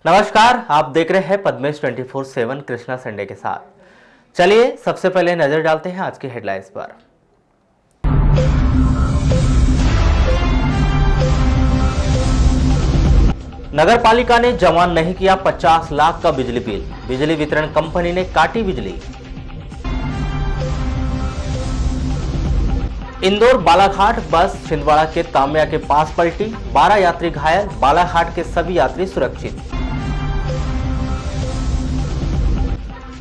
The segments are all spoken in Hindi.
नमस्कार, आप देख रहे हैं पद्मेश 24/7 कृष्णा संडे के साथ। चलिए सबसे पहले नजर डालते हैं आज की हेडलाइंस पर। नगर पालिका ने जमा नहीं किया 50 लाख का बिजली बिल, बिजली वितरण कंपनी ने काटी बिजली। इंदौर बालाघाट बस छिंदवाड़ा के तामिया के पास पलटी, 12 यात्री घायल, बालाघाट के सभी यात्री सुरक्षित।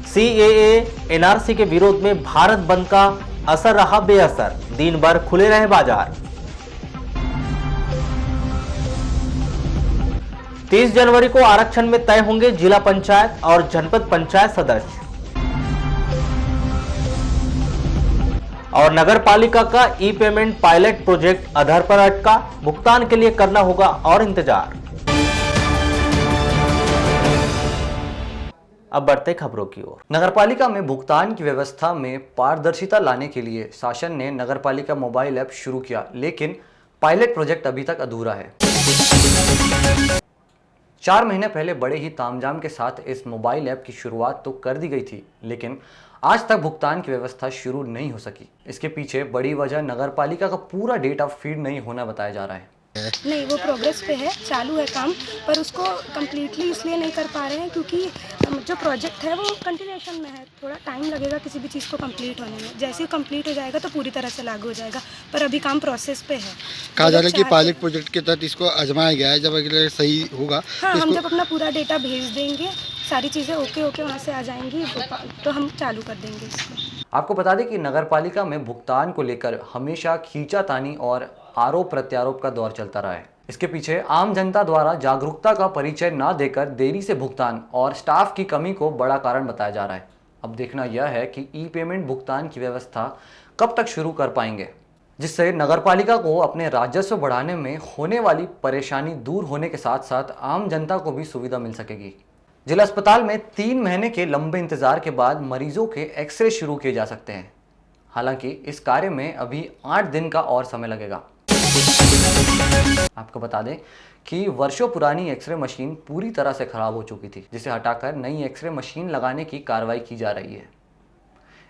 सीएए एनआरसी के विरोध में भारत बंद का असर रहा बेअसर, दिन भर खुले रहे बाजार। 30 जनवरी को आरक्षण में तय होंगे जिला पंचायत और जनपद पंचायत सदस्य। और नगर पालिका का ई पेमेंट पायलट प्रोजेक्ट आधार पर अटका, भुगतान के लिए करना होगा और इंतजार। अब बढ़ते खबरों की ओर। नगरपालिका में भुगतान की व्यवस्था में पारदर्शिता लाने के लिए शासन ने नगरपालिका मोबाइल ऐप शुरू किया, लेकिन पायलट प्रोजेक्ट अभी तक अधूरा है। 4 महीने पहले बड़े ही तामझाम के साथ इस मोबाइल ऐप की शुरुआत तो कर दी गई थी, लेकिन आज तक भुगतान की व्यवस्था शुरू नहीं हो सकी। इसके पीछे बड़ी वजह नगरपालिका का पूरा डेटा फीड नहीं होना बताया जा रहा है। नहीं, वो प्रोग्रेस पे है, चालू है काम, पर उसको कम्प्लीटली इसलिए नहीं कर पा रहे हैं क्योंकि जो प्रोजेक्ट है वो कंटिन्यूएशन में है। थोड़ा टाइम लगेगा किसी भी चीज़ को कंप्लीट होने में। जैसे ही कंप्लीट हो जाएगा तो पूरी तरह से लागू हो जाएगा, पर अभी काम प्रोसेस पे है। कहा जा रहा है कि पायलट प्रोजेक्ट के तहत इसको आजमाया गया है, जब अगर सही होगा हाँ, हम जब अपना पूरा डेटा भेज देंगे, सारी चीज़ें ओके वहाँ से आ जाएंगी तो हम चालू कर देंगे इसको। आपको बता दें कि नगरपालिका में भुगतान को लेकर हमेशा खींचातानी और आरोप प्रत्यारोप का दौर चलता रहा है। इसके पीछे आम जनता द्वारा जागरूकता का परिचय न देकर देरी से भुगतान और स्टाफ की कमी को बड़ा कारण बताया जा रहा है। अब देखना यह है कि ई पेमेंट भुगतान की व्यवस्था कब तक शुरू कर पाएंगे, जिससे नगरपालिका को अपने राजस्व बढ़ाने में होने वाली परेशानी दूर होने के साथ साथ आम जनता को भी सुविधा मिल सकेगी। जिला अस्पताल में 3 महीने के लंबे इंतजार के बाद मरीजों के एक्सरे शुरू किए जा सकते हैं। हालांकि इस कार्य में अभी 8 दिन का और समय लगेगा। आपको बता दें कि वर्षों पुरानी एक्सरे मशीन पूरी तरह से खराब हो चुकी थी, जिसे हटाकर नई एक्सरे मशीन लगाने की कार्रवाई की जा रही है।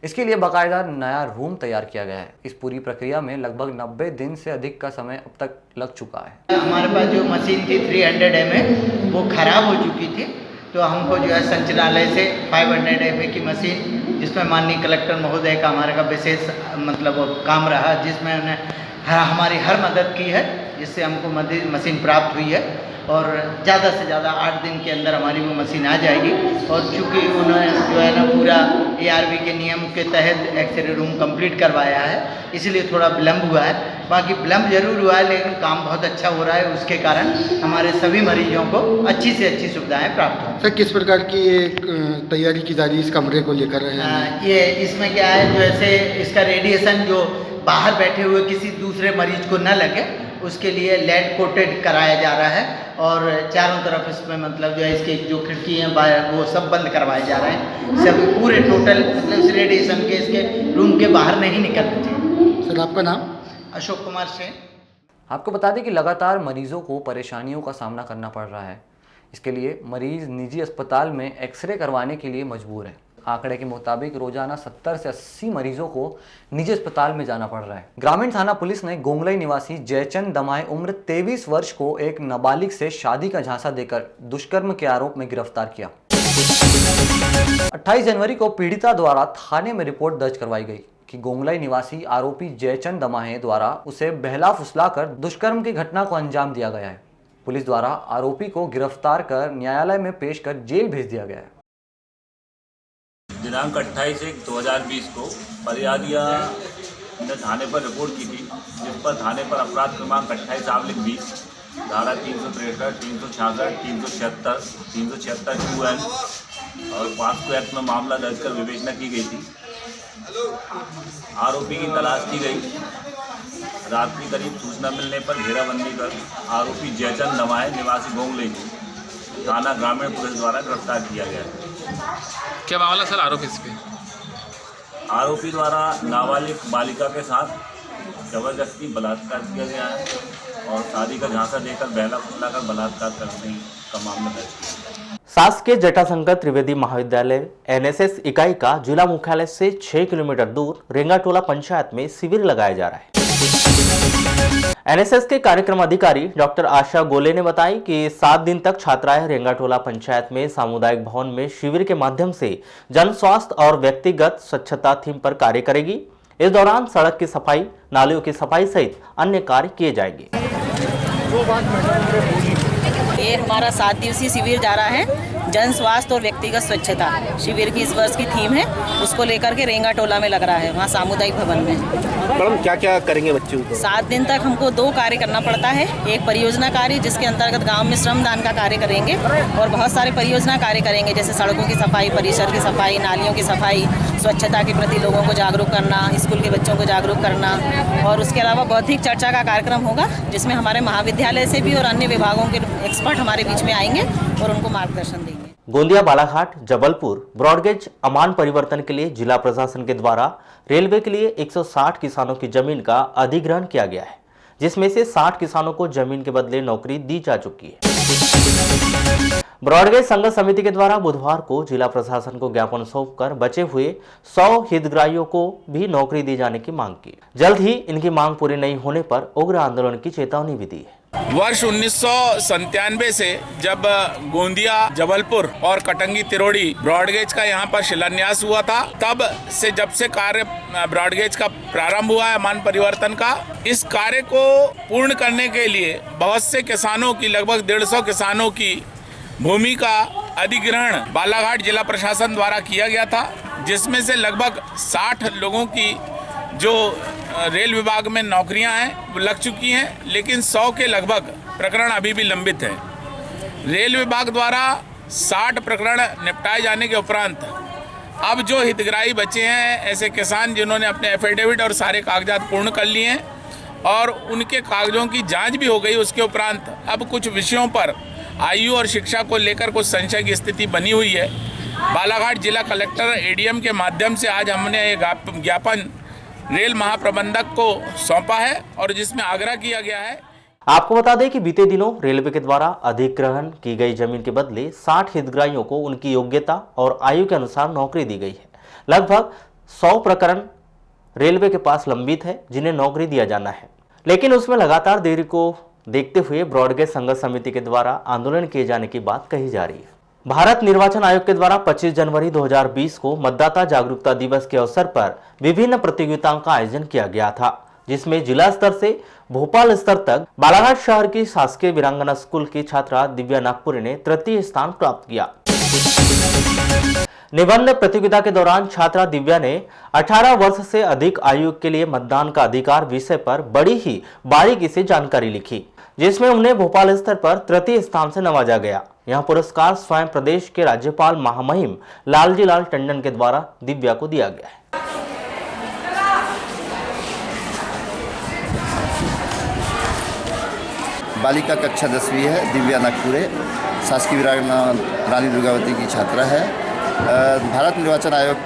इसके लिए बाकायदा नया रूम तैयार किया गया है। इस पूरी प्रक्रिया में लगभग 90 दिन से अधिक का समय अब तक लग चुका है। हमारे पास जो मशीन थी 300 mA वो खराब हो चुकी थी, तो हमको जो है संचालय से 500 mA की मशीन, जिसमें माननीय कलेक्टर महोदय का हमारे का विशेष मतलब काम रहा, जिसमें उन्हें हमारी हर मदद की है, जिससे हमको मशीन प्राप्त हुई है और ज़्यादा से ज़्यादा 8 दिन के अंदर हमारी वो मशीन आ जाएगी। और चूँकि उन्होंने जो है ना पूरा ARV के नियम के तहत एक्सरे रूम कंप्लीट करवाया है, इसलिए थोड़ा विलम्ब हुआ है। बाकी विलम्ब जरूर हुआ है, लेकिन काम बहुत अच्छा हो रहा है। उसके कारण हमारे सभी मरीजों को अच्छी से अच्छी सुविधाएँ प्राप्त हों। सर, किस प्रकार की ये तैयारी की जा रही है इस कमरे को लेकर? ये इसमें क्या है, जो ऐसे इसका रेडिएशन जो बाहर बैठे हुए किसी दूसरे मरीज को न लगे, उसके लिए लेड कोटेड कराया जा रहा है। और चारों तरफ इसमें मतलब जो है इसके जो खिड़की हैं वो सब बंद करवाए जा रहे हैं। सब पूरे टोटल मतलब इस रेडिएशन के इसके रूम के बाहर नहीं निकलना चाहिए। सर, आपका नाम? अशोक कुमार सेन। आपको बता दें कि लगातार मरीजों को परेशानियों का सामना करना पड़ रहा है। इसके लिए मरीज निजी अस्पताल में एक्सरे करवाने के लिए मजबूर है। आंकड़े के मुताबिक रोजाना 70 से 80 मरीजों को निजी अस्पताल में जाना पड़ रहा है। ग्रामीण थाना पुलिस ने गोंगलई निवासी जयचंद दमाए उम्र 23 वर्ष को एक नाबालिग से शादी का झांसा देकर दुष्कर्म के आरोप में गिरफ्तार किया। 28 जनवरी को पीड़िता द्वारा थाने में रिपोर्ट दर्ज करवाई गई कि गोंगलई निवासी आरोपी जयचंद दमाहे द्वारा उसे बहला फुसलाकर दुष्कर्म की घटना को अंजाम दिया गया है। पुलिस द्वारा आरोपी को गिरफ्तार कर न्यायालय में पेश कर जेल भेज दिया गया है। दिनांक 28/1/2020 को फरियादिया ने थाने पर रिपोर्ट की थी, जिस पर थाने पर अपराध क्रमांक 28/20 धारा 363, 366, 376, 376 QN और पॉक्सो एक्ट में मामला दर्ज कर विवेचना की गई थी। आरोपी की तलाश की गई। रात्रि करीब सूचना मिलने पर घेराबंदी कर आरोपी जयचंद दमाए निवासी गोंगलई को थाना ग्रामीण पुलिस द्वारा गिरफ्तार किया गया है। क्या मामला सर? आरोपी द्वारा नाबालिग बालिका के साथ जबरदस्ती बलात्कार किया गया है और शादी का झांसा देकर बहला फुसलाकर बलात्कार करने का मामला दर्ज किया। शासकीय जटाशंकर त्रिवेदी महाविद्यालय एनएसएस इकाई का जिला मुख्यालय से 6 किलोमीटर दूर रेंगाटोला पंचायत में शिविर लगाया जा रहा है। एनएसएस के कार्यक्रम अधिकारी डॉक्टर आशा गोले ने बताई कि 7 दिन तक छात्राएं रेंगाटोला पंचायत में सामुदायिक भवन में शिविर के माध्यम से जन स्वास्थ्य और व्यक्तिगत स्वच्छता थीम पर कार्य करेगी। इस दौरान सड़क की सफाई, नालियों की सफाई सहित अन्य कार्य किए जाएंगे। ये हमारा 7 दिवसीय शिविर जा रहा है। जन स्वास्थ्य और व्यक्तिगत स्वच्छता शिविर की इस वर्ष की थीम है। उसको लेकर के रेंगाटोला में लग रहा है, वहाँ सामुदायिक भवन में। मैडम क्या क्या करेंगे बच्चे को? 7 दिन तक हमको 2 कार्य करना पड़ता है। एक परियोजना कार्य जिसके अंतर्गत गांव में श्रमदान का कार्य करेंगे और बहुत सारे परियोजना कार्य करेंगे, जैसे सड़कों की सफाई, परिसर की सफाई, नालियों की सफाई, स्वच्छता के प्रति लोगों को जागरूक करना, स्कूल के बच्चों को जागरूक करना। और उसके अलावा बौद्धिक चर्चा का कार्यक्रम होगा, जिसमें हमारे महाविद्यालय से भी और अन्य विभागों के एक्सपर्ट हमारे बीच में आएंगे और उनको मार्गदर्शन देंगे। गोंदिया, बालाघाट, जबलपुर ब्रॉडगेज अमान परिवर्तन के लिए जिला प्रशासन के द्वारा रेलवे के लिए 160 किसानों की जमीन का अधिग्रहण किया गया है, जिसमें से 60 किसानों को जमीन के बदले नौकरी दी जा चुकी है। ब्रॉडगेज संघर्ष समिति के द्वारा बुधवार को जिला प्रशासन को ज्ञापन सौंपकर बचे हुए 100 हितग्राहियों को भी नौकरी दी जाने की मांग की। जल्द ही इनकी मांग पूरी नहीं होने पर उग्र आंदोलन की चेतावनी भी दी है। वर्ष 1997 से जब गोंदिया, जबलपुर और कटंगी तिरोड़ी ब्रॉडगेज का यहाँ पर शिलान्यास हुआ था, तब से जब से कार्य ब्रॉडगेज का प्रारंभ हुआ है अमान परिवर्तन का, इस कार्य को पूर्ण करने के लिए बहुत से किसानों की, लगभग 150 किसानों की भूमि का अधिग्रहण बालाघाट जिला प्रशासन द्वारा किया गया था, जिसमें से लगभग 60 लोगों की जो रेल विभाग में नौकरियां हैं वो लग चुकी हैं, लेकिन 100 के लगभग प्रकरण अभी भी लंबित हैं। रेल विभाग द्वारा 60 प्रकरण निपटाए जाने के उपरांत अब जो हितग्राही बचे हैं, ऐसे किसान जिन्होंने अपने एफिडेविट और सारे कागजात पूर्ण कर लिए हैं और उनके कागजों की जांच भी हो गई, उसके उपरांत अब कुछ विषयों पर आयु और शिक्षा को लेकर कुछ संशय की स्थिति बनी हुई है। बालाघाट जिला कलेक्टर एडीएम के माध्यम से आज हमने एक ज्ञापन रेल महाप्रबंधक को सौंपा है और जिसमें आग्रह किया गया है। आपको बता दें कि बीते दिनों रेलवे के द्वारा अधिग्रहण की गई जमीन के बदले 60 हितग्राहियों को उनकी योग्यता और आयु के अनुसार नौकरी दी गई है। लगभग 100 प्रकरण रेलवे के पास लंबित है जिन्हें नौकरी दिया जाना है, लेकिन उसमें लगातार देरी को देखते हुए ब्रॉडगेज संघर्ष समिति के द्वारा आंदोलन किए जाने की बात कही जा रही है। भारत निर्वाचन आयोग के द्वारा 25 जनवरी 2020 को मतदाता जागरूकता दिवस के अवसर पर विभिन्न प्रतियोगिताओं का आयोजन किया गया था, जिसमें जिला स्तर से भोपाल स्तर तक बालाघाट शहर की शासकीय वीरांगना स्कूल की छात्रा दिव्या नागपुरी ने तृतीय स्थान प्राप्त किया। निबंध प्रतियोगिता के दौरान छात्रा दिव्या ने 18 वर्ष से अधिक आयु के लिए मतदान का अधिकार विषय पर बड़ी ही बारीकी से जानकारी लिखी, जिसमें उन्हें भोपाल स्तर पर तृतीय स्थान से नवाजा गया। यह पुरस्कार स्वयं प्रदेश के राज्यपाल महामहिम लालजी लाल टंडन के द्वारा दिव्या को दिया गया है। बालिका कक्षा 10वीं है, दिव्या नागपुरे शासकीय वीरांगना रानी दुर्गावती की छात्रा है। भारत निर्वाचन आयोग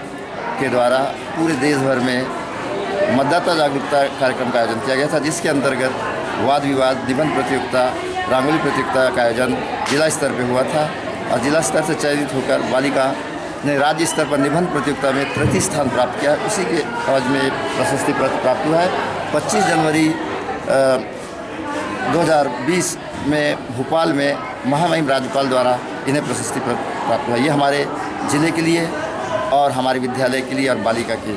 के द्वारा पूरे देश भर में मतदाता जागरूकता कार्यक्रम का आयोजन किया गया था, जिसके अंतर्गत वाद विवाद, निबंध प्रतियोगिता, रंगोली प्रतियोगिता का आयोजन जिला स्तर पर हुआ था और जिला स्तर से चयनित होकर बालिका ने राज्य स्तर पर निबंध प्रतियोगिता में तृतीय स्थान प्राप्त किया। उसी के अवज में प्रशस्ति पत्र प्राप्त हुआ है। 25 जनवरी 2020 में भोपाल में महामहिम राज्यपाल द्वारा इन्हें प्रशस्ति प्राप्त हुआ। ये हमारे ज़िले के लिए और हमारे विद्यालय के लिए और बालिका के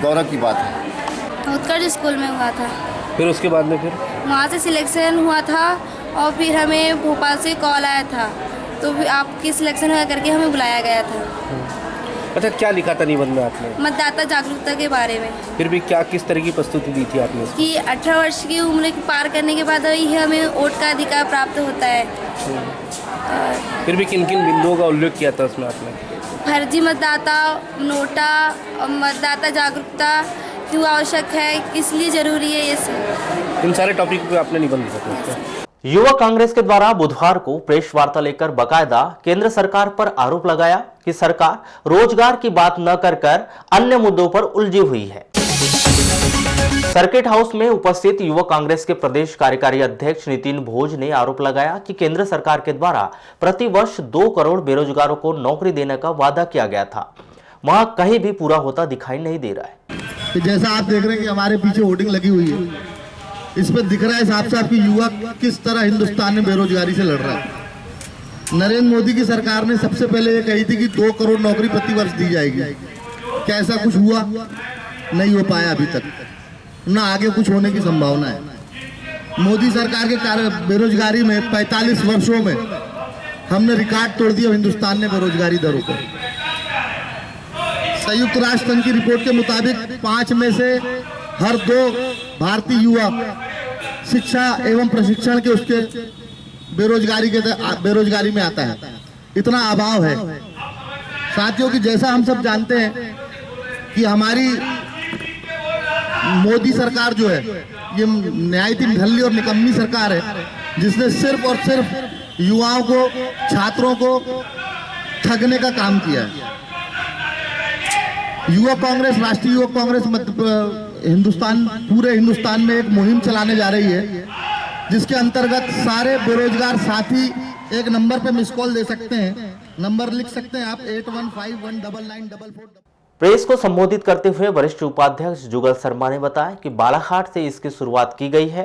गौरव की बात है। उत्कर्ष स्कूल में हुआ था, फिर उसके बाद में फिर वहाँ से सिलेक्शन हुआ था और फिर हमें भोपाल से कॉल आया था, तो फिर आपकी सिलेक्शन हुआ करके हमें बुलाया गया था। अच्छा, क्या लिखा था निबंध में आपने? मतदाता जागरूकता के बारे में। फिर भी क्या, किस तरह की प्रस्तुति दी थी आपने? कि 18 वर्ष की उम्र पार करने के बाद ही हमें वोट का अधिकार प्राप्त होता है। फिर भी किन किन बिंदुओं का उल्लेख किया था उसमें आपने? फर्जी मतदाता, नोटा और मतदाता जागरूकता क्यों आवश्यक है, किस लिए जरूरी है, ये सब इन सारे टॉपिक पे आपने निबंध लिखा। युवा कांग्रेस के द्वारा बुधवार को प्रेस वार्ता लेकर बकायदा केंद्र सरकार पर आरोप लगाया कि सरकार रोजगार की बात न कर अन्य मुद्दों पर उलझी हुई है। सर्किट हाउस में उपस्थित युवक कांग्रेस के प्रदेश कार्यकारी अध्यक्ष नितिन भोज ने आरोप लगाया कि केंद्र सरकार के द्वारा प्रतिवर्ष 2 करोड़ बेरोजगारों को नौकरी देने का वादा किया गया था, वहां कहीं भी पूरा होता दिखाई नहीं दे रहा है। जैसा आप देख रहे हैं कि हमारे पीछे होर्डिंग लगी हुई है, इस पर दिख रहा है साफ साफ कि युवक किस तरह हिंदुस्तान में बेरोजगारी से लड़ रहा है। नरेंद्र मोदी की सरकार ने सबसे पहले ये कही थी कि 2 करोड़ नौकरी प्रतिवर्ष दी जाएगी। क्या ऐसा कुछ हुआ? नहीं हो पाया अभी तक, ना आगे कुछ होने की संभावना है। मोदी सरकार के बेरोजगारी में 45 वर्षों में हमने रिकॉर्ड तोड़ दिया हिंदुस्तान ने बेरोजगारी दरों को। संयुक्त राष्ट्र संघ की रिपोर्ट के मुताबिक 5 में से हर 2 भारतीय युवा शिक्षा एवं प्रशिक्षण के उसके बेरोजगारी में आता है। इतना अभाव है साथियों कि जैसा हम सब जानते हैं कि हमारी मोदी सरकार जो है ये न्यायहीन ढल्ली और निकम्मी सरकार है, जिसने सिर्फ और सिर्फ युवाओं को, छात्रों को ठगने का काम किया है। युवा कांग्रेस, राष्ट्रीय युवक कांग्रेस पूरे हिंदुस्तान में एक मुहिम चलाने जा रही है, जिसके अंतर्गत सारे बेरोजगार साथी एक नंबर पे मिस कॉल दे सकते हैं। नंबर लिख सकते हैं आप 81519944। प्रेस को संबोधित करते हुए वरिष्ठ उपाध्यक्ष जुगल शर्मा ने बताया कि बालाघाट से इसकी शुरुआत की गई है।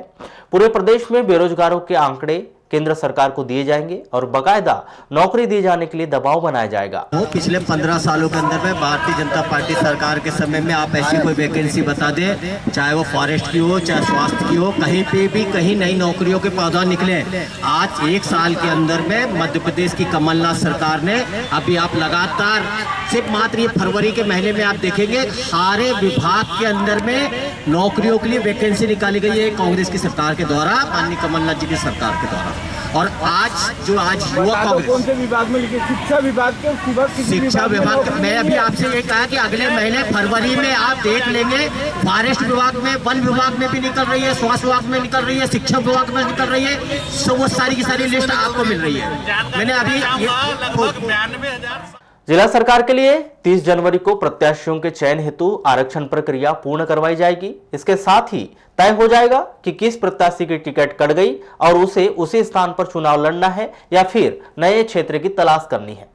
पूरे प्रदेश में बेरोजगारों के आंकड़े केंद्र सरकार को दिए जाएंगे और बकायदा नौकरी दिए जाने के लिए दबाव बनाया जाएगा। वो पिछले 15 सालों के अंदर में भारतीय जनता पार्टी सरकार के समय में आप ऐसी कोई वैकेंसी बता दें, चाहे वो फॉरेस्ट की हो, चाहे स्वास्थ्य की हो, कहीं पे भी कहीं नई नौकरियों के पौधा निकले। आज 1 साल के अंदर में मध्य प्रदेश की कमलनाथ सरकार ने अभी आप लगातार सिर्फ मात्र ये फरवरी के महीने में आप देखेंगे सारे विभाग के अंदर में नौकरियों के लिए वैकेंसी निकाली गई है कांग्रेस की सरकार के द्वारा, माननीय कमलनाथ जी की सरकार के द्वारा। और आज युवा कौन से विभाग में लिखे? शिक्षा विभाग के शिक्षा विभाग मैं अभी आपसे ये कहा कि अगले महीने फरवरी में आप देख लेंगे, फॉरेस्ट विभाग में, वन विभाग में भी निकल रही है, स्वास्थ्य विभाग में निकल रही है, शिक्षा विभाग में निकल रही है, तो वो सारी की सारी लिस्ट आपको मिल रही है। मैंने अभी जिला सरकार के लिए 30 जनवरी को प्रत्याशियों के चयन हेतु आरक्षण प्रक्रिया पूर्ण करवाई जाएगी। इसके साथ ही तय हो जाएगा कि किस प्रत्याशी की टिकट कट गई और उसे उसी स्थान पर चुनाव लड़ना है या फिर नए क्षेत्र की तलाश करनी है।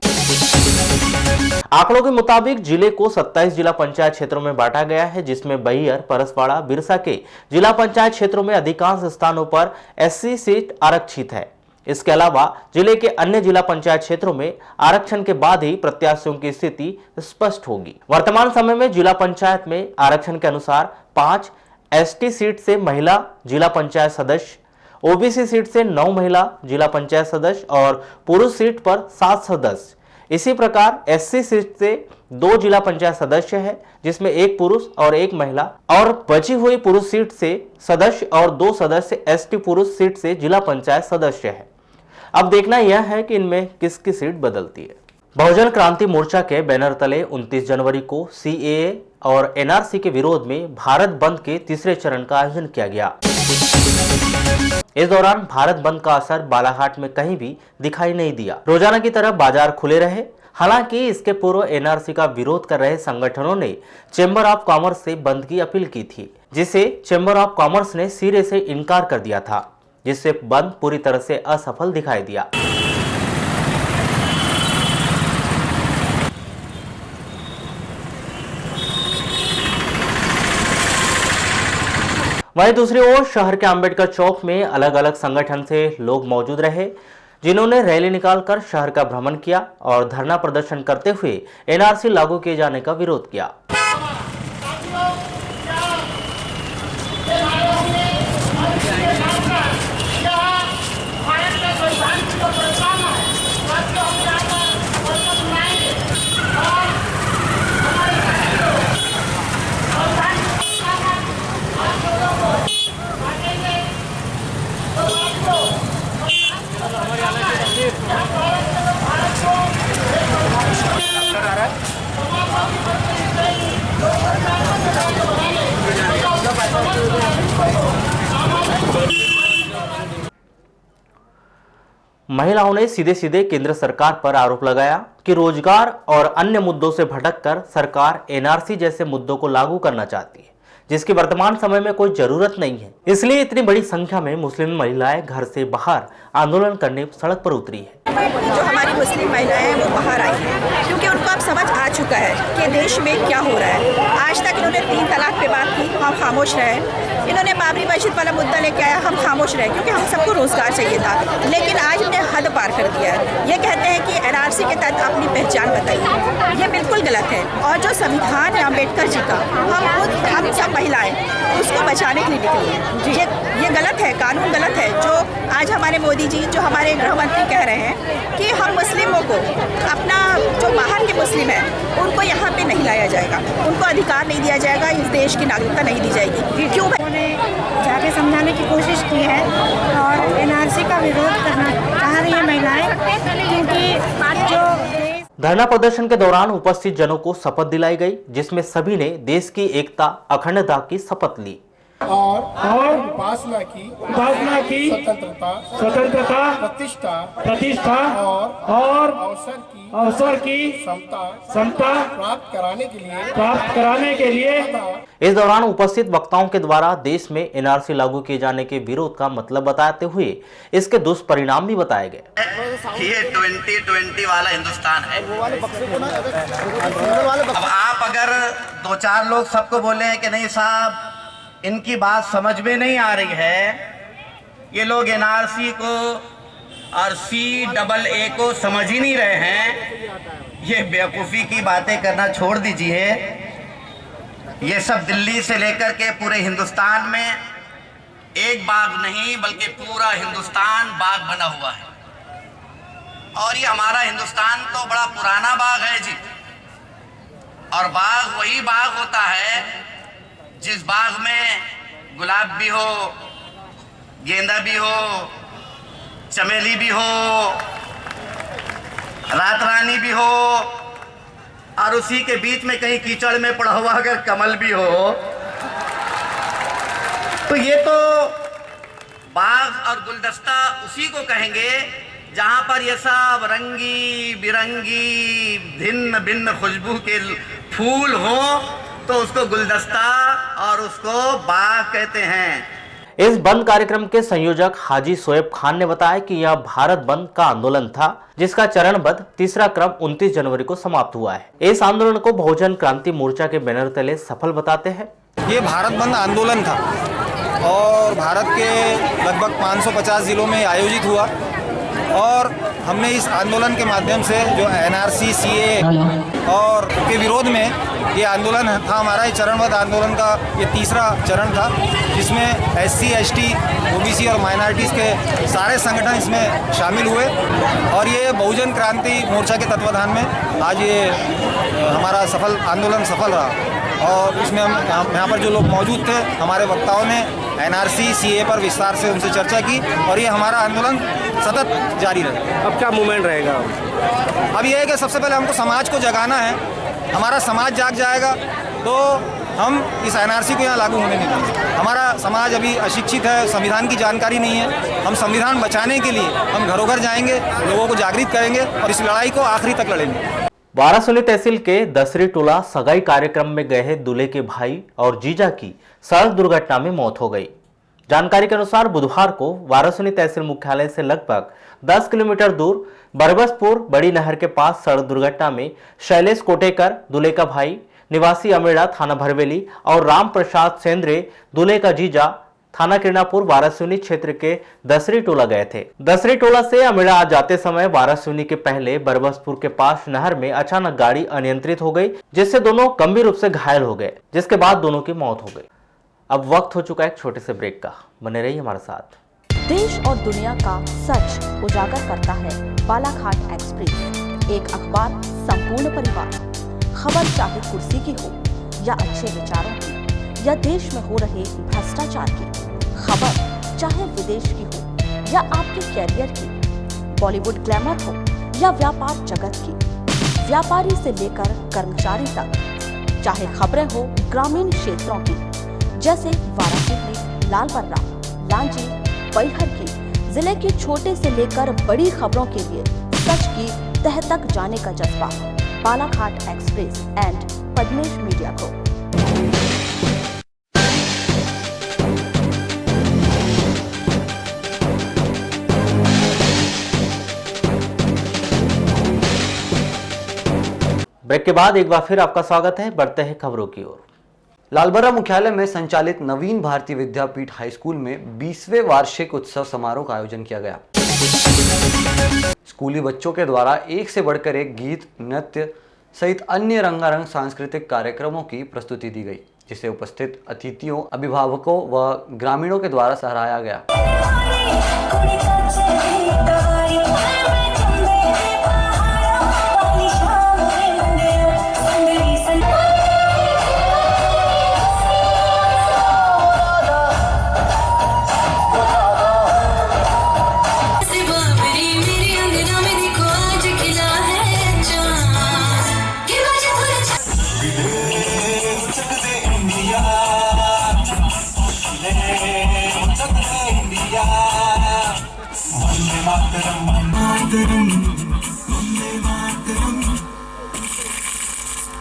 आंकड़ों के मुताबिक जिले को 27 जिला पंचायत क्षेत्रों में बांटा गया है, जिसमें बहियर, परसवाड़ा, बिरसा के जिला पंचायत क्षेत्रों में अधिकांश स्थानों पर SC सीट आरक्षित है। इसके अलावा जिले के अन्य जिला पंचायत क्षेत्रों में आरक्षण के बाद ही प्रत्याशियों की स्थिति स्पष्ट होगी। वर्तमान समय में जिला पंचायत में आरक्षण के अनुसार 5 ST सीट से महिला जिला पंचायत सदस्य, OBC सीट से 9 महिला जिला पंचायत सदस्य और पुरुष सीट पर 7 सदस्य। इसी प्रकार SC सीट से 2 जिला पंचायत सदस्य है, जिसमें 1 पुरुष और 1 महिला, और बची हुई पुरुष सीट से सदस्य और 2 सदस्य ST पुरुष सीट से जिला पंचायत सदस्य है। अब देखना यह है कि इनमें किसकी सीट बदलती है। बहुजन क्रांति मोर्चा के बैनर तले 29 जनवरी को CAA और NRC के विरोध में भारत बंद के तीसरे चरण का आयोजन किया गया। इस दौरान भारत बंद का असर बालाघाट में कहीं भी दिखाई नहीं दिया। रोजाना की तरह बाजार खुले रहे। हालांकि इसके पूर्व NRC का विरोध कर रहे संगठनों ने चेंबर ऑफ कॉमर्स से बंद की अपील की थी, जिसे चेंबर ऑफ कॉमर्स ने सिरे से इनकार कर दिया था, जिससे बंद पूरी तरह से असफल दिखाई दिया। वहीं दूसरी ओर शहर के अंबेडकर चौक में अलग अलग संगठन से लोग मौजूद रहे, जिन्होंने रैली निकालकर शहर का भ्रमण किया और धरना प्रदर्शन करते हुए NRC लागू किए जाने का विरोध किया। महिलाओं ने सीधे सीधे केंद्र सरकार पर आरोप लगाया कि रोजगार और अन्य मुद्दों से भटककर सरकार NRC जैसे मुद्दों को लागू करना चाहती है, जिसकी वर्तमान समय में कोई जरूरत नहीं है। इसलिए इतनी बड़ी संख्या में मुस्लिम महिलाएं घर से बाहर आंदोलन करने सड़क पर उतरी है। जो हमारी मुस्लिम महिलाएं हैं वो बाहर आई हैं क्योंकि उनको अब समझ आ चुका है कि देश में क्या हो रहा है। आज तक इन्होंने 3 तलाक पे बात की, हम खामोश रहे। इन्होंने बाबरी मस्जिद वाला मुद्दा लेके आया, हम खामोश रहे क्योंकि हम सबको रोजगार चाहिए था। लेकिन आज इन्हें हद पार कर दिया है। ये कहते हैं कि एनआरसी के तहत अपनी पहचान बताइए, ये बिल्कुल गलत है। और जो संविधान है अम्बेडकर जी का, हम सब महिलाएं उसको बचाने के लिए निकली हैं। ये गलत है, कानून गलत है। जो आज हमारे मोदी जी, जो हमारे गृह मंत्री कह रहे हैं कि हम मुस्लिमों को अपना, जो बाहर के मुस्लिम हैं उनको यहाँ पे नहीं लाया जाएगा, उनको अधिकार नहीं दिया जाएगा, इस देश की नागरिकता नहीं दी जाएगी। क्यों? उन्होंने जाके समझाने की कोशिश की है और एनआरसी का विरोध करना चाह रही है महिलाएं, क्योंकि जो धरना प्रदर्शन के दौरान उपस्थित जनों को शपथ दिलाई गई, जिसमें सभी ने देश की एकता, अखंडता की शपथ ली और उपासना की स्वतंत्रता प्रतिष्ठा और अवसर की समता प्राप्त कराने के लिए इस दौरान उपस्थित वक्ताओं के द्वारा देश में एनआरसी लागू किए जाने के विरोध का मतलब बताते हुए इसके दुष्परिणाम भी बताए गए। ये 2020 वाला हिंदुस्तान है। अब आप अगर 2-4 लोग सबको बोले हैं कि नहीं साहब इनकी बात समझ में नहीं आ रही है, ये लोग एनआरसी को और CAA को समझ ही नहीं रहे हैं, ये बेवकूफ़ी की बातें करना छोड़ दीजिए। ये सब दिल्ली से लेकर के पूरे हिंदुस्तान में एक बाग नहीं बल्कि पूरा हिंदुस्तान बाग बना हुआ है। और ये हमारा हिंदुस्तान तो बड़ा पुराना बाग है जी। और बाग वही बाग होता है जिस बाग में गुलाब भी हो, गेंदा भी हो, चमेली भी हो, रात रानी भी हो, और उसी के बीच में कहीं कीचड़ में पड़ा हुआ अगर कमल भी हो, तो ये तो बाग और गुलदस्ता उसी को कहेंगे जहां पर ये सब रंगी बिरंगी भिन्न भिन्न खुशबू के फूल हो, तो उसको गुलदस्ता और उसको बाग कहते हैं। इस बंद कार्यक्रम के संयोजक हाजी शोएब खान ने बताया कि यह भारत बंद का आंदोलन था, जिसका चरणबद्ध तीसरा क्रम 29 जनवरी को समाप्त हुआ है। इस आंदोलन को बहुजन क्रांति मोर्चा के बैनर तले सफल बताते हैं। ये भारत बंद आंदोलन था और भारत के लगभग 550 जिलों में आयोजित हुआ और हमने इस आंदोलन के माध्यम से जो एनआरसी CAA और के विरोध में ये आंदोलन था हमारा, ये चरणबद्ध आंदोलन का ये तीसरा चरण था, जिसमें SC ST OBC और माइनॉरिटीज़ के सारे संगठन इसमें शामिल हुए और ये बहुजन क्रांति मोर्चा के तत्वाधान में आज ये हमारा आंदोलन सफल रहा। और इसमें हम यहाँ पर जो लोग मौजूद थे, हमारे वक्ताओं ने NRC CAA पर विस्तार से उनसे चर्चा की और ये हमारा आंदोलन सतत जारी रहेगा। अब क्या मूवमेंट रहेगा? अब ये है कि सबसे पहले हमको समाज को जगाना है। हमारा समाज जाग जाएगा तो हम इस NRC को यहाँ लागू होने नहीं देंगे। हमारा समाज अभी अशिक्षित है, संविधान की जानकारी नहीं है। हम संविधान बचाने के लिए हम घरों घर जाएंगे, लोगों को जागृत करेंगे और इस लड़ाई को आखिरी तक लड़ेंगे। वारासोनी तहसील के दसरी टोला सगाई कार्यक्रम में गए दूल्हे के भाई और जीजा की सड़क दुर्घटना में मौत हो गई। जानकारी के अनुसार बुधवार को वारासोनी तहसील मुख्यालय से लगभग 10 किलोमीटर दूर बरबसपुर बड़ी नहर के पास सड़क दुर्घटना में शैलेश कोटेकर दूल्हे का भाई निवासी अमेड़ा थाना भरवेली और राम प्रसाद सेंद्रे दूल्हे का जीजा थाना किरणापुर वारासोनी क्षेत्र के दसरी टोला गए थे। दसरी टोला से अमेड़ा आ जाते समय वारासोनी के पहले बरबसपुर के पास नहर में अचानक गाड़ी अनियंत्रित हो गई, जिससे दोनों गंभीर रूप से घायल हो गए, जिसके बाद दोनों की मौत हो गई। अब वक्त हो चुका है एक छोटे से ब्रेक का, बने रहिए हमारे साथ। देश और दुनिया का सच उजागर करता है बालाघाट एक्सप्रेस, एक अखबार संपूर्ण परिवार। खबर चाहे कुर्सी की हो या अच्छे विचारों की या देश में हो रहे भ्रष्टाचार की, खबर चाहे विदेश की हो या आपके कैरियर की, बॉलीवुड ग्लैमर हो या व्यापार जगत की, व्यापारी से लेकर कर्मचारी तक, चाहे खबरें हो ग्रामीण क्षेत्रों की जैसे वाराणसी, लालबर्रा, लांजी, बैहर की, जिले के छोटे से लेकर बड़ी खबरों के लिए सच की तह तक जाने का जज्बा। Balaghat express and Padmesh media को। ब्रेक के बाद एक बार फिर आपका स्वागत है। बढ़ते हैं खबरों की ओर। लालबर्रा मुख्यालय में संचालित नवीन भारतीय विद्यापीठ हाई स्कूल में 20वें वार्षिक उत्सव समारोह का आयोजन किया गया। स्कूली बच्चों के द्वारा एक से बढ़कर एक गीत, नृत्य सहित अन्य रंगारंग सांस्कृतिक कार्यक्रमों की प्रस्तुति दी गई, जिसे उपस्थित अतिथियों, अभिभावकों व ग्रामीणों के द्वारा सराहाया गया।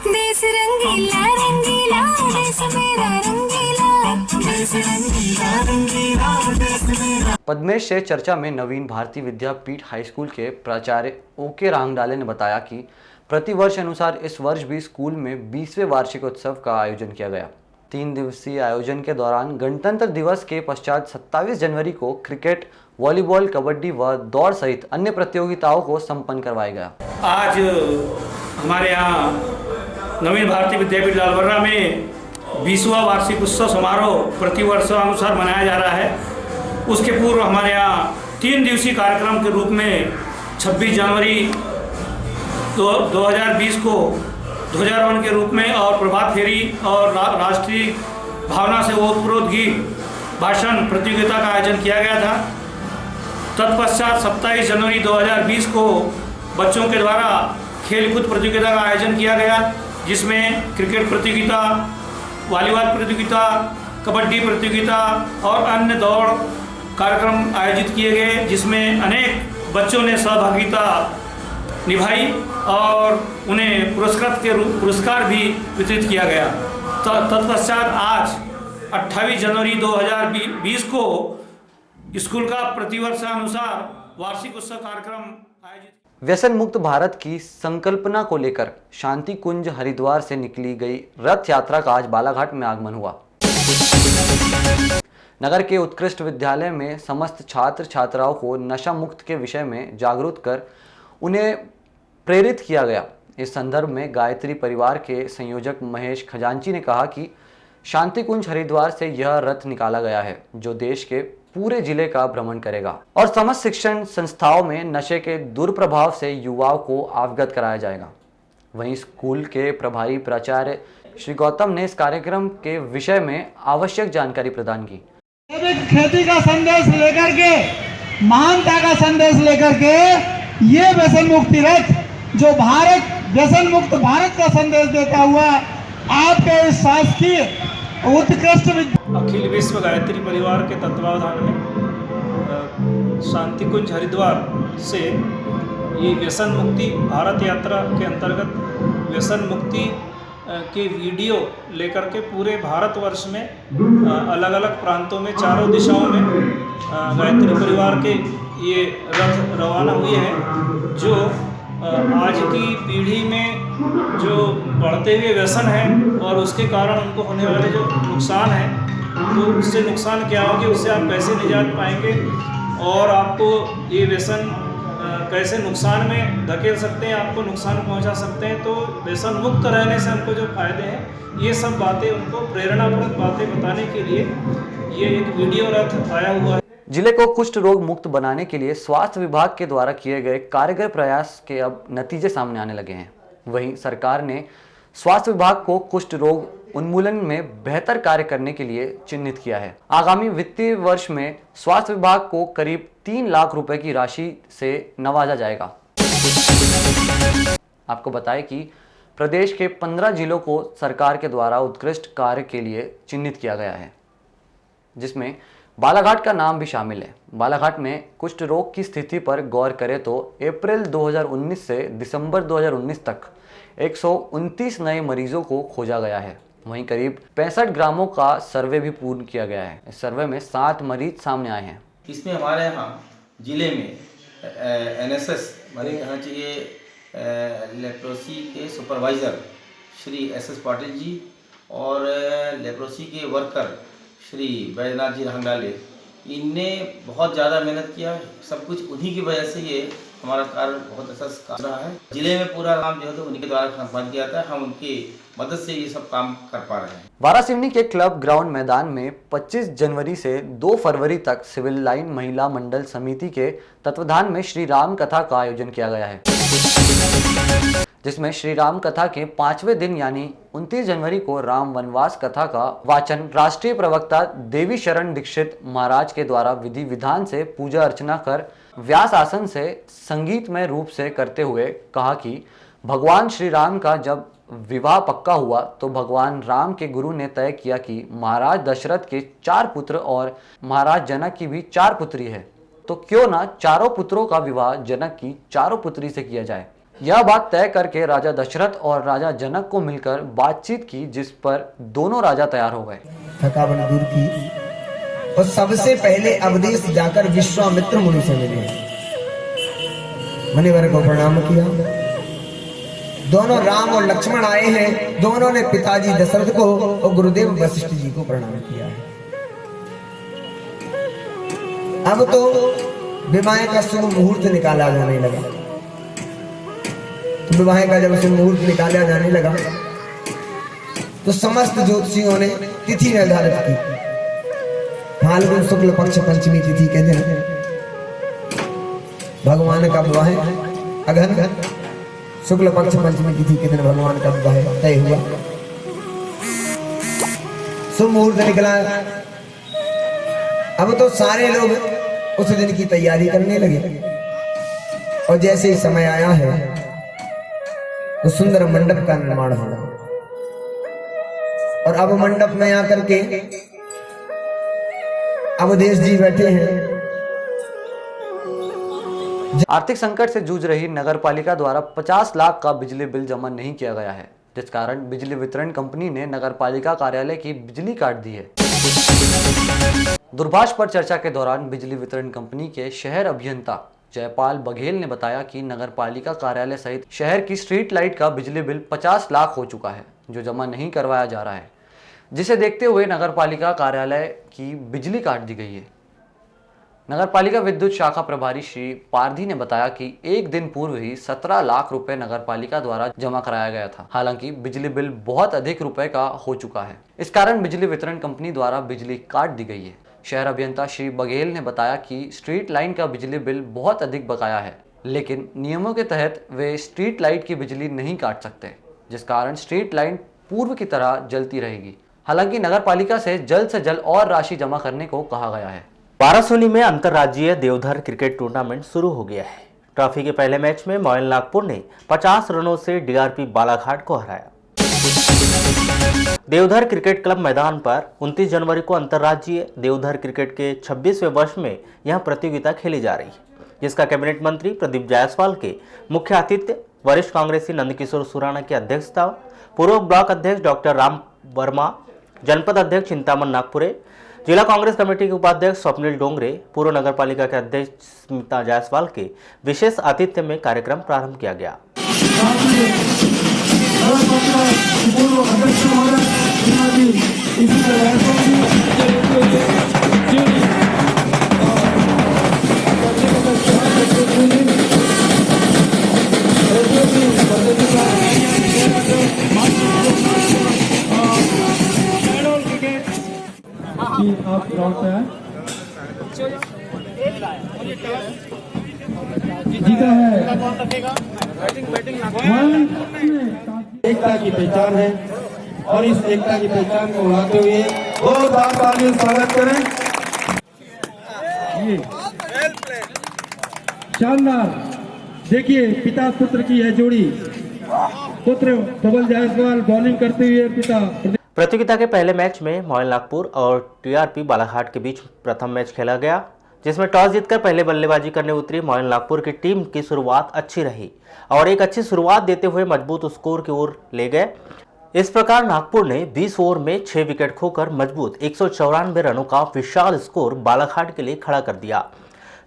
देश रंगीला रंगीला देश मेरा रंगीला, देश रंगीला रंगीला देश मेरा। पद्मेश से चर्चा में नवीन भारतीय विद्यापीठ हाई स्कूल के प्राचार्य ओके रांगडाले ने बताया कि प्रतिवर्ष अनुसार इस वर्ष भी स्कूल में 20वें वार्षिक उत्सव का आयोजन किया गया। 3 दिवसीय आयोजन के दौरान गणतंत्र दिवस के पश्चात 27 जनवरी को क्रिकेट, वॉलीबॉल, कबड्डी व दौड़ सहित अन्य प्रतियोगिताओं को संपन्न करवाया गया। आज हमारे यहाँ नवीन भारतीय विद्यापीठ लालबर्रा में 20वां वार्षिक उत्सव समारोह प्रतिवर्ष अनुसार मनाया जा रहा है। उसके पूर्व हमारे यहाँ 3 दिवसीय कार्यक्रम के रूप में 26 जनवरी 2020 को ध्वजारोहण के रूप में और प्रभात फेरी और राष्ट्रीय भावना से ओतप्रोत गीत भाषण प्रतियोगिता का आयोजन किया गया था। तत्पश्चात 27 जनवरी 2020 को बच्चों के द्वारा खेलकूद प्रतियोगिता का आयोजन किया गया, जिसमें क्रिकेट प्रतियोगिता, वॉलीबॉल प्रतियोगिता, कबड्डी प्रतियोगिता और अन्य दौड़ कार्यक्रम आयोजित किए गए, जिसमें अनेक बच्चों ने सहभागिता निभाई और उन्हें पुरस्कार भी वितरित किया गया। तत्पश्चात आज 28 जनवरी 2020 को स्कूल का प्रतिवर्षानुसार वार्षिक उत्सव कार्यक्रम आयोजित। व्यसन मुक्त भारत की संकल्पना को लेकर शांति कुंज हरिद्वार से निकली गई रथ यात्रा का आज बालाघाट में आगमन हुआ। नगर के उत्कृष्ट विद्यालय में समस्त छात्र छात्राओं को नशा मुक्त के विषय में जागरूक कर उन्हें प्रेरित किया गया। इस संदर्भ में गायत्री परिवार के संयोजक महेश खजांची ने कहा कि शांति कुंज हरिद्वार से यह रथ निकाला गया है, जो देश के पूरे जिले का भ्रमण करेगा और समस्त शिक्षण संस्थाओं में नशे के दुष्प्रभाव से युवाओं को अवगत कराया जाएगा। वहीं स्कूल के प्रभारी प्राचार्य श्री गौतम ने इस कार्यक्रम के विषय में आवश्यक जानकारी प्रदान की। खेती का संदेश लेकर के, महानता का संदेश लेकर के ये व्यसन मुक्ति रथ जो व्यसन मुक्त भारत का संदेश देता हुआ आपके इस शासकीय उत्कृष्ट अखिल विश्व गायत्री परिवार के तत्वावधान में शांति कुंज हरिद्वार से ये व्यसन मुक्ति भारत यात्रा के अंतर्गत व्यसन मुक्ति के वीडियो लेकर के पूरे भारतवर्ष में अलग अलग प्रांतों में चारों दिशाओं में गायत्री परिवार के ये रथ रवाना हुए हैं, जो आज की पीढ़ी में जो बढ़ते हुए व्यसन है और उसके कारण उनको होने वाले जो नुकसान है, तो उससे नुकसान क्या होगी, उससे आप कैसे निजात पाएंगे और आपको ये व्यसन कैसे नुकसान में धकेल सकते हैं, आपको नुकसान पहुंचा सकते हैं। तो व्यसन मुक्त रहने से हमको जो फायदे हैं, ये सब बातें उनको प्रेरणाप्रद बातें बताने के लिए ये एक वीडियो रथ आया हुआ है। जिले को कुष्ठ रोग मुक्त बनाने के लिए स्वास्थ्य विभाग के द्वारा किए गए कारगर प्रयास के अब नतीजे सामने आने लगे हैं। वहीं सरकार ने स्वास्थ्य विभाग को कुष्ठ रोग उन्मूलन में बेहतर कार्य करने के लिए चिन्हित किया है। आगामी वित्तीय वर्ष में स्वास्थ्य विभाग को करीब 3 लाख रुपए की राशि से नवाजा जाएगा। आपको बताएं कि प्रदेश के 15 जिलों को सरकार के द्वारा उत्कृष्ट कार्य के लिए चिन्हित किया गया है, जिसमें बालाघाट का नाम भी शामिल है। बालाघाट में कुष्ठ रोग की स्थिति पर गौर करें तो अप्रैल 2019 से दिसंबर 2019 तक 129 नए मरीजों को खोजा गया है। वहीं करीब 65 ग्रामों का सर्वे भी पूर्ण किया गया है। इस सर्वे में 7 मरीज सामने आए हैं। इसमें हमारे यहाँ जिले में NSS माने कहना चाहिए लेप्रोसी के सुपरवाइज़र श्री एस पाटिल जी और लेप्रोसी के वर्कर श्री बैजनाथ जी रंगाले, इनने बहुत ज़्यादा मेहनत किया। सब कुछ उन्हीं की वजह से ये हमारा कार्य बहुत अच्छा कर रहा है। जिले में पूरा काम जो है तो उन्हीं के द्वारा संपादित किया जाता है। हम उनकी मदद से ये सब काम कर पा रहे हैं। वारासिवनी के क्लब ग्राउंड मैदान में 25 जनवरी से 2 फरवरी तक सिविल लाइन महिला मंडल समिति के तत्वाधान में श्री राम कथा का आयोजन किया गया है, जिसमें श्री राम कथा के 5वें दिन यानी 29 जनवरी को राम वनवास कथा का वाचन राष्ट्रीय प्रवक्ता देवी शरण दीक्षित महाराज के द्वारा विधि विधान से पूजा अर्चना कर व्यास आसन से संगीतमय रूप से करते हुए कहा कि भगवान श्री राम का जब विवाह पक्का हुआ तो भगवान राम के गुरु ने तय किया कि महाराज दशरथ के 4 पुत्र और महाराज जनक की भी 4 पुत्री है, तो क्यों ना चारों पुत्रों का विवाह जनक की चारों पुत्री से किया जाए। यह बात तय करके राजा दशरथ और राजा जनक को मिलकर बातचीत की, जिस पर दोनों राजा तैयार हो गए। थकावट दूर की और सबसे पहले अवधेश जाकर विश्वामित्र मुनि से मिले, मुनिवर को प्रणाम किया। दोनों राम और लक्ष्मण आए हैं, दोनों ने पिताजी दशरथ को और गुरुदेव वशिष्ठ जी को प्रणाम किया है। अब तो विवाह का शुभ मुहूर्त निकाला जाने लगा। तो विवाह का जब शुभ मुहूर्त निकाला जाने लगा तो समस्त ज्योतिषियों ने तिथि निर्धारित की। फाल्गुन शुक्ल पक्ष पंचमी तिथि के दिन भगवान का विवाह, अगहन शुक्ल पक्ष पंचमी तिथि के दिन भगवान का विवाह तय हुआ। शुभ मुहूर्त निकला। अब तो सारे लोग उस दिन की तैयारी करने लगे और जैसे ही समय आया है तो सुंदर मंडप का निर्माण हुआ और अब मंडप में आकर के अवधेश जी बैठे हैं। आर्थिक संकट से जूझ रही नगर पालिका द्वारा 50 लाख का बिजली बिल जमा नहीं किया गया है, जिस कारण बिजली वितरण कंपनी ने नगर पालिका कार्यालय की बिजली काट दी है। दूरभाष पर चर्चा के दौरान बिजली वितरण कंपनी के शहर अभियंता जयपाल बघेल ने बताया कि नगर पालिका कार्यालय सहित शहर की स्ट्रीट लाइट का बिजली बिल 50 लाख हो चुका है, जो जमा नहीं करवाया जा रहा है, जिसे देखते हुए नगर पालिका कार्यालय की बिजली काट दी गई है। नगर पालिका विद्युत शाखा प्रभारी श्री पारधी ने बताया कि एक दिन पूर्व ही 17 लाख रुपए नगर पालिका द्वारा जमा कराया गया था। हालांकि बिजली बिल बहुत अधिक रुपए का हो चुका है, इस कारण बिजली वितरण कंपनी द्वारा बिजली काट दी गई है। शहर अभियंता श्री बघेल ने बताया कि स्ट्रीट लाइन का बिजली बिल बहुत अधिक बकाया है, लेकिन नियमों के तहत वे स्ट्रीट लाइट की बिजली नहीं काट सकते, जिस कारण स्ट्रीट लाइट पूर्व की तरह जलती रहेगी। हालांकि नगर पालिका से जल्द और राशि जमा करने को कहा गया है। वारासिवनी में अंतर्राज्यीय देवधर क्रिकेट टूर्नामेंट शुरू हो गया है। ट्रॉफी के पहले मैच में मोयल नागपुर ने 50 रनों से डीआरपी बालाघाट को हराया। देवधर क्रिकेट क्लब मैदान पर 29 जनवरी को अंतर्राज्यीय देवधर क्रिकेट के 26वें वर्ष में यह प्रतियोगिता खेली जा रही है, जिसका कैबिनेट मंत्री प्रदीप जायसवाल के मुख्य आतिथ्य वरिष्ठ कांग्रेसी नंदकिशोर सुराना की अध्यक्षता, पूर्व ब्लॉक अध्यक्ष डॉक्टर राम वर्मा, जनपद अध्यक्ष चिंतामन नागपुरे, जिला कांग्रेस कमेटी के उपाध्यक्ष स्वप्निल डोंगरे, पूर्व नगर पालिका के अध्यक्ष स्मिता जायसवाल के विशेष आतिथ्य में कार्यक्रम प्रारंभ किया गया। आप ग्राउंड पे हैं, जीता है एकता की पहचान है और इस एकता की पहचान को उड़ाते हुए बहुत आप स्वागत करें। ये शानदार देखिए पिता पुत्र की है जोड़ी, पुत्र धवल जायसवाल बॉलिंग करते हुए पिता। प्रतियोगिता के पहले मैच में मोयल नागपुर और टीआरपी बालाघाट के बीच प्रथम मैच खेला गया, जिसमें टॉस जीतकर पहले बल्लेबाजी करने उतरी मोयल नागपुर की टीम की शुरुआत अच्छी रही और एक अच्छी शुरुआत देते हुए मजबूत स्कोर की ओर ले गए। इस प्रकार नागपुर ने 20 ओवर में 6 विकेट खोकर मजबूत 194 रनों का विशाल स्कोर बालाघाट के लिए खड़ा कर दिया,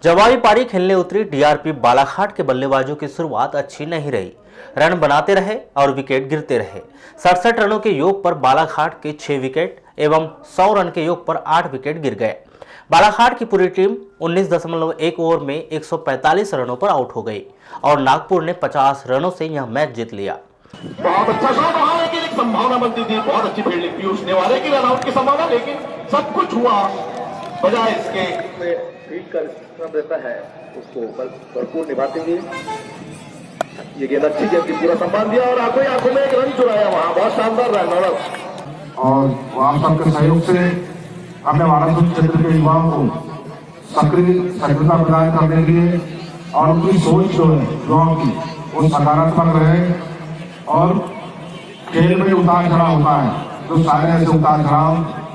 जवाबी पारी खेलने उतरी डीआरपी बालाघाट के बल्लेबाजों की शुरुआत अच्छी नहीं रही। रन बनाते रहे और विकेट गिरते रहे। 67 रनों के योग पर बालाघाट के 6 विकेट एवं 100 रन के योग पर 8 विकेट गिर गए। बालाघाट की पूरी टीम 19.1 ओवर में 145 रनों पर आउट हो गई और नागपुर ने 50 रनों से यह मैच जीत लिया। बहुत अच्छा शॉट रहा, लेकिन एक संभावना बनती थी, बहुत अच्छी फील्डिंग पीयूष नेवाले की, रन आउट की संभावना, लेकिन सब कुछ हुआ बजाय इसके फील्ड का रहता है उसको भरपूर निभाते हुए ये गेंद अच्छी गेंद की पूरा सम्मान दिया और आंखों में एक रन चुराया, वहां बहुत शानदार रन। और आप सबके सहयोग से अपने वाराणसी क्षेत्र के युवाओं को सक्रियता प्रदान करने के लिए और उनकी सोच जो है युवाओं की वो सकारात्मक रहे और खेल में उतार चढ़ाव होता है, जो सारे ऐसे उतार चढ़ाव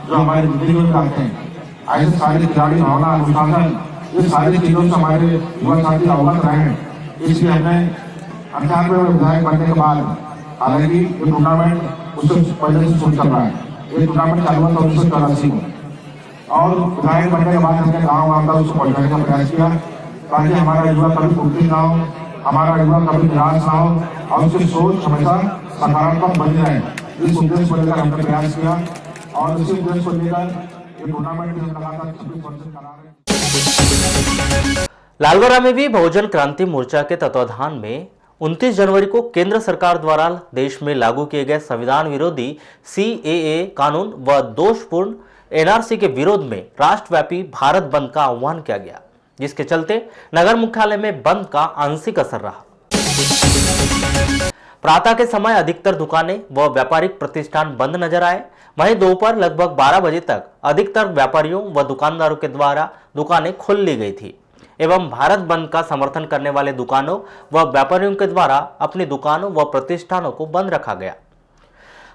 जो हमारी जिंदगी में आते हैं, ऐसे सारे खिलाड़ी भावना अनुशासन ये सारी चीजों से हमारे युवा साथी अवगत रहे। इसलिए हमने 98 में विधायक बनने के बाद, हालांकि ये टूर्नामेंट उससे पहले से शुरू चल रहा है, ये टूर्नामेंट चालू हुआ था 1984 में और विधायक बनने के बाद हमने गाँव तक उसको पहुँचाने का प्रयास किया ताकि हमारा युवा कभी कुर्ती ना हो, हमारा युवा कभी निराश ना हो और उसकी सोच हमेशा सकारात्मक बनी रहे। इस उद्देश्य को लेकर हमने प्रयास किया और इसी उद्देश्य को लेकर ये टूर्नामेंट भी लगातार 26 वर्ष करा रहे हैं। लालगोरा में भी बहुजन क्रांति मोर्चा के तत्वाधान में 29 जनवरी को केंद्र सरकार द्वारा देश में लागू किए गए संविधान विरोधी CAA कानून व दोषपूर्ण NRC के विरोध में राष्ट्रव्यापी भारत बंद का आह्वान किया गया, जिसके चलते नगर मुख्यालय में बंद का आंशिक असर रहा। प्रातः के समय अधिकतर दुकानें व व्यापारिक प्रतिष्ठान बंद नजर आए। वहीं दोपहर लगभग 12 बजे तक अधिकतर व्यापारियों व दुकानदारों के द्वारा दुकानें खोल ली गई थी एवं भारत बंद का समर्थन करने वाले दुकानों व व्यापारियों के द्वारा अपनी दुकानों व प्रतिष्ठानों को बंद रखा गया।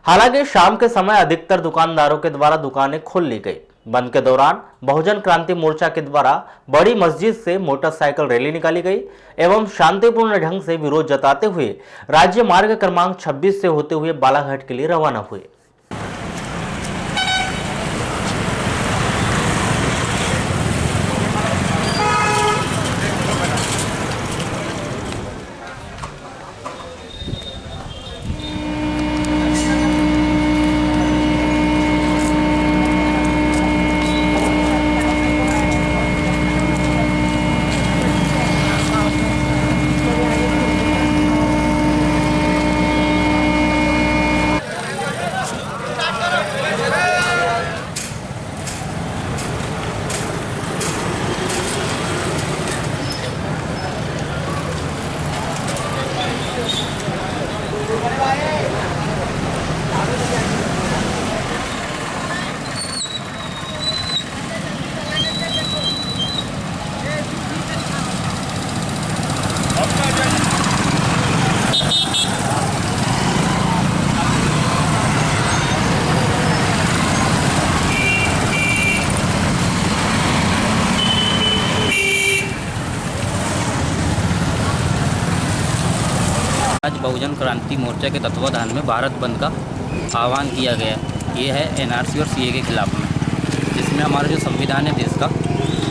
हालांकि शाम के समय अधिकतर दुकानदारों के द्वारा दुकानें खोल ली गई। बंद के दौरान बहुजन क्रांति मोर्चा के द्वारा बड़ी मस्जिद से मोटरसाइकिल रैली निकाली गई एवं शांतिपूर्ण ढंग से विरोध जताते हुए राज्य मार्ग क्रमांक 26 से होते हुए बालाघाट के लिए रवाना हुए। आज बहुजन क्रांति मोर्चा के तत्वाधान में भारत बंद का आह्वान किया गया। ये है NRC और CAA के खिलाफ में, जिसमें हमारा जो संविधान है देश का,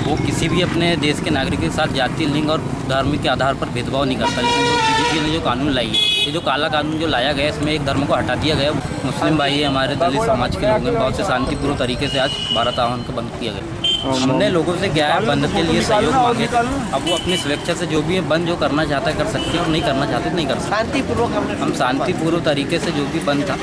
वो किसी भी अपने देश के नागरिक के साथ जाति, लिंग और धर्म के आधार पर भेदभाव नहीं करता। लेकिन जो BJP ने जो कानून लाई है, ये जो काला कानून जो लाया गया, इसमें एक धर्म को हटा दिया गया। मुस्लिम भाई है, हमारे दलित समाज के लोग हैं, बहुत से शांतिपूर्ण तरीके से आज भारत आह्वान को बंद किया गया। हमने लोगों से क्या है बंद के लिए सहयोग मांगे थे। अब वो अपनी स्वेच्छा से जो भी है बंद जो करना चाहता है कर सकते हैं और नहीं करना चाहते नहीं कर सकते। शांतिपूर्वक हम शांतिपूर्वक तरीके से जो भी बंद था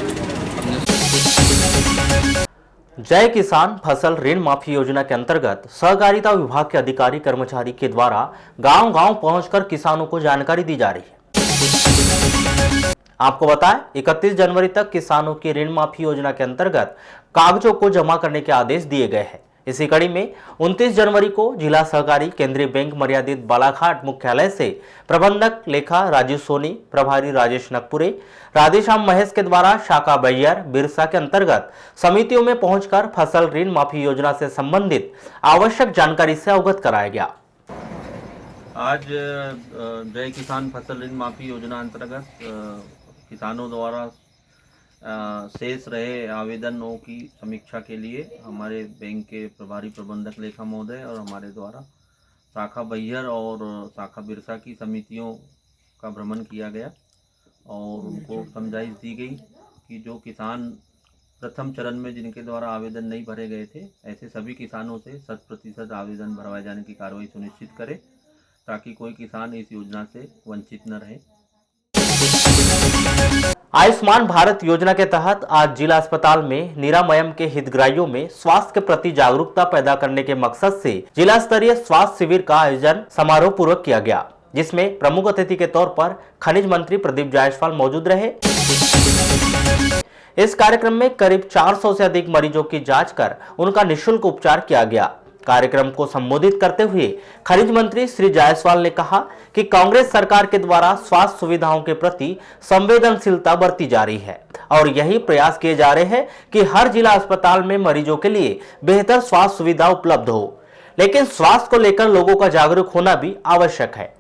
जय किसान फसल ऋण माफी योजना के अंतर्गत सहकारिता विभाग के अधिकारी कर्मचारी के द्वारा गांव-गांव पहुंचकर किसानों को जानकारी दी जा रही है। आपको बताएं 31 जनवरी तक किसानों की ऋण माफी योजना के अंतर्गत कागजों को जमा करने के आदेश दिए गए हैं। इसी कड़ी में 29 जनवरी को जिला सहकारी केंद्रीय बैंक मर्यादित बालाघाट मुख्यालय से प्रबंधक लेखा राजीव सोनी, प्रभारी राजेश नकपुरे, राधेश्याम महेश के द्वारा शाखा बैयर बिरसा के अंतर्गत समितियों में पहुंचकर फसल ऋण माफी योजना से संबंधित आवश्यक जानकारी से अवगत कराया गया। आज जय किसान फसल ऋण माफी योजना अंतर्गत किसानों द्वारा शेष रहे आवेदनों की समीक्षा के लिए हमारे बैंक के प्रभारी प्रबंधक लेखा महोदय और हमारे द्वारा शाखा बैहर और शाखा बिरसा की समितियों का भ्रमण किया गया और उनको समझाइश दी गई कि जो किसान प्रथम चरण में जिनके द्वारा आवेदन नहीं भरे गए थे, ऐसे सभी किसानों से 100% आवेदन भरवाए जाने की कार्रवाई सुनिश्चित करें ताकि कोई किसान इस योजना से वंचित न रहे। आयुष्मान भारत योजना के तहत आज जिला अस्पताल में निरामयम के हितग्राहियों में स्वास्थ्य के प्रति जागरूकता पैदा करने के मकसद से जिला स्तरीय स्वास्थ्य शिविर का आयोजन समारोह पूर्वक किया गया, जिसमें प्रमुख अतिथि के तौर पर खनिज मंत्री प्रदीप जायसवाल मौजूद रहे। इस कार्यक्रम में करीब 400 से अधिक मरीजों की जांच कर उनका निःशुल्क उपचार किया गया। कार्यक्रम को संबोधित करते हुए खनिज मंत्री श्री जायसवाल ने कहा कि कांग्रेस सरकार के द्वारा स्वास्थ्य सुविधाओं के प्रति संवेदनशीलता बरती जा रही है और यही प्रयास किए जा रहे हैं कि हर जिला अस्पताल में मरीजों के लिए बेहतर स्वास्थ्य सुविधा उपलब्ध हो, लेकिन स्वास्थ्य को लेकर लोगों का जागरूक होना भी आवश्यक है।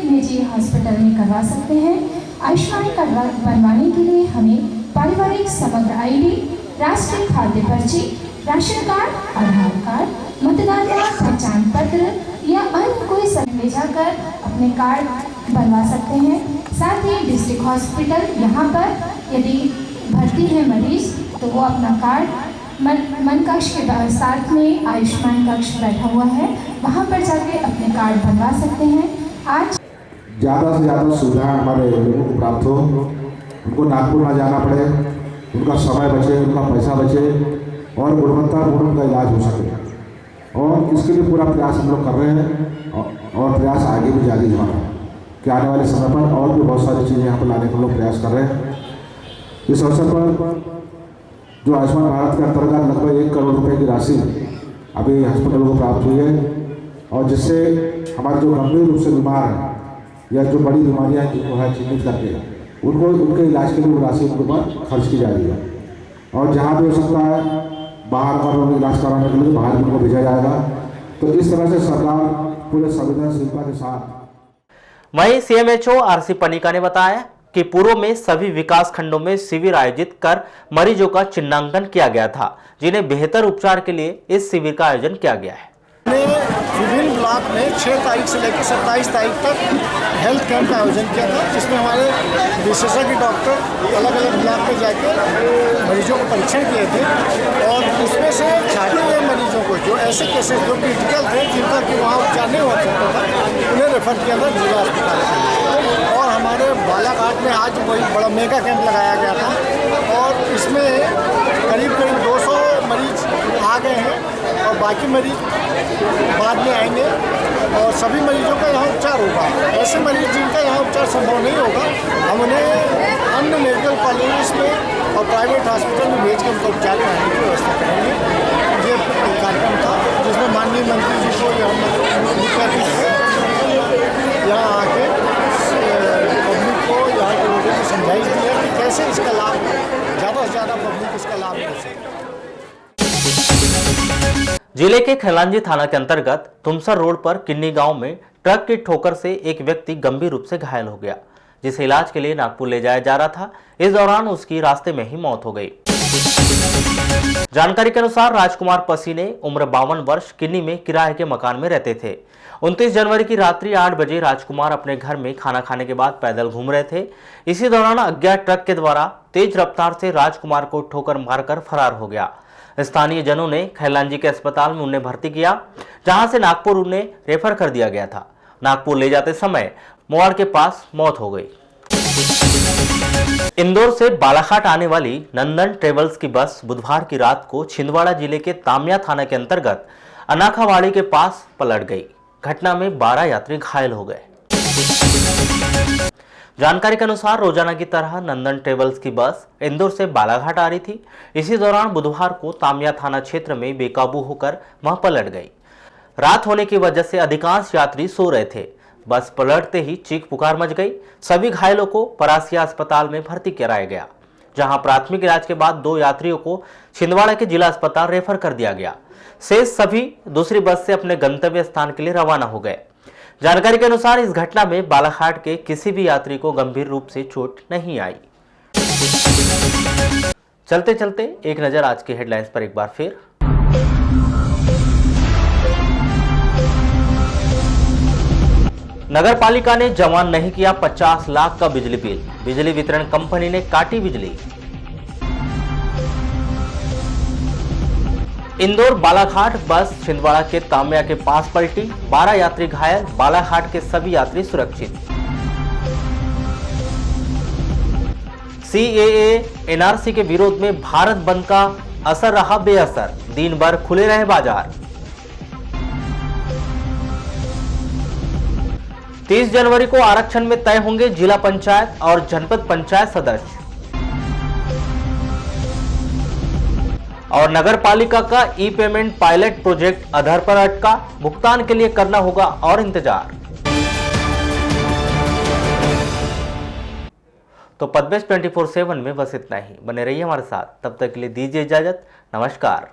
निजी हॉस्पिटल में करवा सकते हैं। आयुष्मान कार्ड बनवाने के लिए हमें पारिवारिक समग्र आईडी, राष्ट्रीय खाद्य पर्ची, राशन कार्ड, आधार कार्ड, मतदाता पहचान पत्र या अन्य कोई सही ले जाकर अपने कार्ड बनवा सकते हैं। साथ ही डिस्ट्रिक्ट हॉस्पिटल यहाँ पर यदि भर्ती है मरीज तो वो अपना कार्ड मन कक्ष के साथ में आयुष्मान कक्ष बैठा हुआ है, वहाँ पर जाके अपने कार्ड बनवा सकते हैं। आज ज़्यादा से ज़्यादा सुविधाएं हमारे लोगों को प्राप्त हो, उनको नागपुर ना जाना पड़े, उनका समय बचे, उनका पैसा बचे और गुणवत्तापूर्ण उनका इलाज हो सके। और इसके लिए पूरा प्रयास हम लोग कर रहे हैं और प्रयास आगे भी जारी है हमारा कि आने वाले समय पर और भी बहुत सारी चीज़ें यहाँ पर लाने का हम लोग प्रयास कर रहे हैं। इस अवसर पर जो आयुष्मान भारत के अंतर्गत लगभग 1 करोड़ रुपये की राशि अभी हॉस्पिटल को प्राप्त हुई है और जिससे हमारे जो गंभीर रूप से बीमार हैं या जो बड़ी बीमारियां जिनको है चिन्हित करके उनको उनके इलाज के लिए वो राशि उनके ऊपर खर्च की जा रही है और जहाँ भी हो सकता है बाहर अगर इलाज कराने के लिए बाहर उनको भेजा जाएगा। तो इस तरह से सरकार पूरे संवेदनशीलता के साथ। वहीं सीएमएचओ आरसी पनिका ने बताया कि पूर्व में सभी विकास खंडों में शिविर आयोजित कर मरीजों का चिन्हांकन किया गया था, जिन्हें बेहतर उपचार के लिए इस शिविर का आयोजन किया गया है। विभिन्न ब्लॉक में 6 तारीख से लेकर 27 तारीख तक हेल्थ कैंप का आयोजन किया था, जिसमें हमारे विशेषज्ञ डॉक्टर अलग अलग ब्लॉक में जाकर मरीजों को परीक्षण किए थे और उसमें से छाटे हुए मरीजों को जो ऐसे केसेस जो क्रिटिकल थे जिनका कि वहाँ उपचार नहीं हो सकता था, उन्हें रेफर किया था जिला अस्पताल। और हमारे बालाघाट में आज वही बड़ा मेगा कैंप लगाया गया था और इसमें करीब 200 मरीज आ गए हैं और बाकी मरीज बाद में आएंगे और सभी मरीजों का यहाँ उपचार होगा। ऐसे मरीज जिनका यहाँ उपचार संभव नहीं होगा, हम उन्हें अन्य मेडिकल कॉलेज में और प्राइवेट हॉस्पिटल में भेज कर उनका उपचार कराने की व्यवस्था करेंगे। ये कार्यक्रम था जिसमें माननीय मंत्री जी को यहाँ आके पब्लिक को, यहाँ के लोगों को समझाइश दी है कि कैसे इसका लाभ ज़्यादा से ज़्यादा पब्लिक इसका लाभ ले सके। जिले के खैलांजी थाना के अंतर्गत तुमसर रोड पर किन्नी गांव में ट्रक की ठोकर से एक व्यक्ति गंभीर रूप से घायल हो गया, जिसे इलाज के लिए नागपुर ले जाया जा रहा था। इस दौरान उसकी रास्ते में ही मौत हो गई। जानकारी के अनुसार राजकुमार पसीने उम्र 52 वर्ष किन्नी में किराए के मकान में रहते थे। 29 जनवरी की रात्रि 8 बजे राजकुमार अपने घर में खाना खाने के बाद पैदल घूम रहे थे। इसी दौरान अज्ञात ट्रक के द्वारा तेज रफ्तार से राजकुमार को ठोकर मारकर फरार हो गया। स्थानीय जनों ने खैलांजी के अस्पताल में उन्हें भर्ती किया, जहां से नागपुर उन्हें रेफर कर दिया गया था। नागपुर ले जाते समय मोड़ के पास मौत हो गई। इंदौर से बालाघाट आने वाली नंदन ट्रेवल्स की बस बुधवार की रात को छिंदवाड़ा जिले के तामिया थाना के अंतर्गत अनाखावाड़ी के पास पलट गई। घटना में 12 यात्री घायल हो गए। जानकारी के अनुसार रोजाना की तरह नंदन ट्रेवल्स की बस इंदौर से बालाघाट आ रही थी। इसी दौरान बुधवार को तामिया थाना क्षेत्र में बेकाबू होकर वहां पलट गई। रात होने की वजह से अधिकांश यात्री सो रहे थे। बस पलटते ही चीख पुकार मच गई। सभी घायलों को परासिया अस्पताल में भर्ती कराया गया। जहां प्राथमिक इलाज के बाद 2 यात्रियों को छिंदवाड़ा के जिला अस्पताल रेफर कर दिया गया। शेष सभी दूसरी बस से अपने गंतव्य स्थान के लिए रवाना हो गए। जानकारी के अनुसार इस घटना में बालाघाट के किसी भी यात्री को गंभीर रूप से चोट नहीं आई। चलते चलते एक नजर आज की हेडलाइंस पर एक बार फिर। नगर पालिका ने जमा नहीं किया 50 लाख का बिजली बिल, बिजली वितरण कंपनी ने काटी बिजली। इंदौर बालाघाट बस छिंदवाड़ा के तामिया के पास पलटी, 12 यात्री घायल, बालाघाट के सभी यात्री सुरक्षित। CAA NRC के विरोध में भारत बंद का असर रहा बेअसर, दिन भर खुले रहे बाजार। 30 जनवरी को आरक्षण में तय होंगे जिला पंचायत और जनपद पंचायत सदस्य। और नगर पालिका का ई-पेमेंट पायलट प्रोजेक्ट आधार पर अटका, भुगतान के लिए करना होगा और इंतजार। तो पदवेश 24/7 में बस इतना ही। बने रहिए हमारे साथ, तब तक के लिए दीजिए इजाजत। नमस्कार।